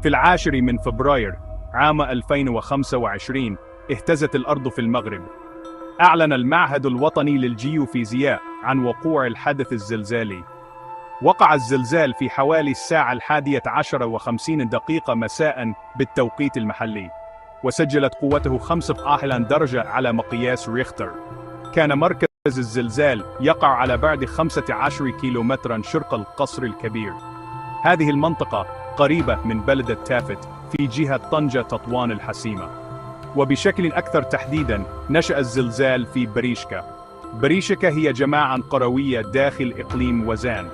في 10 فبراير عام 2025 اهتزت الأرض في المغرب. أعلن المعهد الوطني للجيوفيزياء عن وقوع الحدث الزلزالي. وقع الزلزال في حوالي الساعة 11:50 مساء بالتوقيت المحلي، وسجلت قوته 5 درجة على مقياس ريختر. كان مركز الزلزال يقع على بعد 15 كيلومترا شرق القصر الكبير. هذه المنطقة قريبة من بلدة تافت في جهة طنجة تطوان الحسيمة. وبشكل أكثر تحديدا نشأ الزلزال في بريشكا. بريشكا هي جماعة قروية داخل إقليم وزان.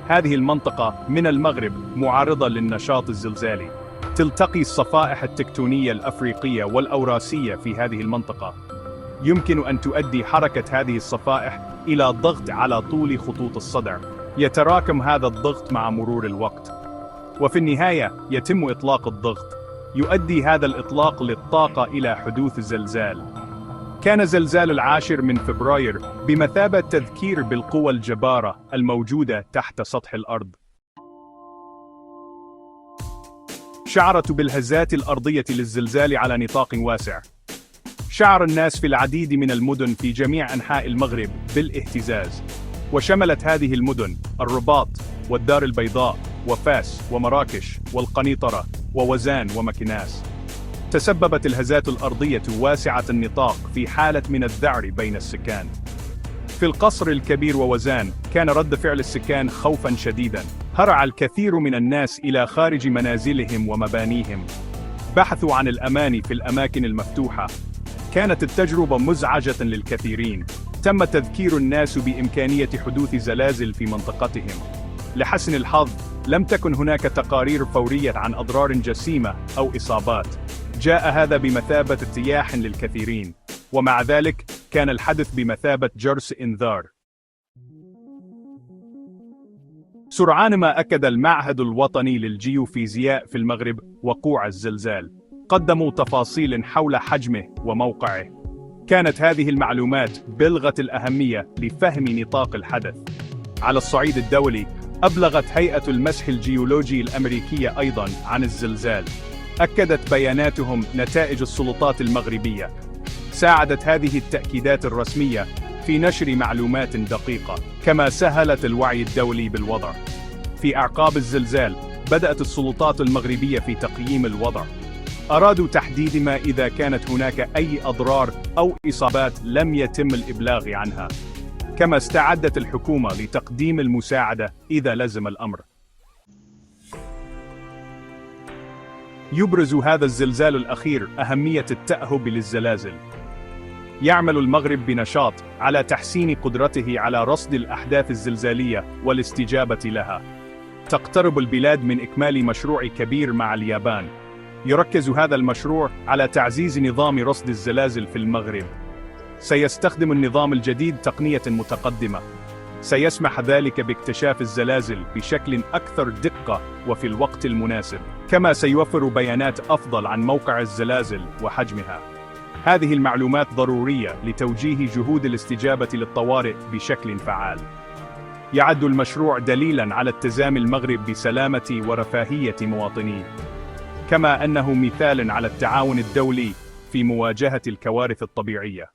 هذه المنطقة من المغرب معرضة للنشاط الزلزالي. تلتقي الصفائح التكتونية الأفريقية والأوراسية في هذه المنطقة. يمكن أن تؤدي حركة هذه الصفائح إلى ضغط على طول خطوط الصدع. يتراكم هذا الضغط مع مرور الوقت، وفي النهاية يتم إطلاق الضغط. يؤدي هذا الإطلاق للطاقة إلى حدوث زلزال. كان زلزال 10 فبراير بمثابة تذكير بالقوى الجبارة الموجودة تحت سطح الأرض. شعرت بالهزات الأرضية للزلزال على نطاق واسع. شعر الناس في العديد من المدن في جميع أنحاء المغرب بالاهتزاز، وشملت هذه المدن الرباط والدار البيضاء وفاس ومراكش والقنيطرة ووزان ومكناس. تسببت الهزات الأرضية واسعة النطاق في حالة من الذعر بين السكان. في القصر الكبير ووزان كان رد فعل السكان خوفا شديدا. هرع الكثير من الناس إلى خارج منازلهم ومبانيهم. بحثوا عن الأمان في الأماكن المفتوحة. كانت التجربة مزعجة للكثيرين. تم تذكير الناس بإمكانية حدوث زلازل في منطقتهم. لحسن الحظ لم تكن هناك تقارير فورية عن أضرار جسيمة أو إصابات. جاء هذا بمثابة ارتياح للكثيرين، ومع ذلك كان الحدث بمثابة جرس إنذار. سرعان ما أكد المعهد الوطني للجيوفيزياء في المغرب وقوع الزلزال. قدموا تفاصيل حول حجمه وموقعه. كانت هذه المعلومات بالغة الأهمية لفهم نطاق الحدث. على الصعيد الدولي، أبلغت هيئة المسح الجيولوجي الأمريكية أيضاً عن الزلزال. أكدت بياناتهم نتائج السلطات المغربية. ساعدت هذه التأكيدات الرسمية في نشر معلومات دقيقة، كما سهلت الوعي الدولي بالوضع. في أعقاب الزلزال، بدأت السلطات المغربية في تقييم الوضع. أرادوا تحديد ما إذا كانت هناك أي أضرار أو إصابات لم يتم الإبلاغ عنها. كما استعدت الحكومة لتقديم المساعدة إذا لزم الأمر. يبرز هذا الزلزال الأخير أهمية التأهب للزلازل. يعمل المغرب بنشاط على تحسين قدرته على رصد الأحداث الزلزالية والاستجابة لها. تقترب البلاد من إكمال مشروع كبير مع اليابان. يركز هذا المشروع على تعزيز نظام رصد الزلازل في المغرب. سيستخدم النظام الجديد تقنية متقدمة. سيسمح ذلك باكتشاف الزلازل بشكل أكثر دقة وفي الوقت المناسب. كما سيوفر بيانات أفضل عن موقع الزلازل وحجمها. هذه المعلومات ضرورية لتوجيه جهود الاستجابة للطوارئ بشكل فعال. يعد المشروع دليلاً على اتزان المغرب بسلامة ورفاهية مواطنيه، كما أنه مثال على التعاون الدولي في مواجهة الكوارث الطبيعية.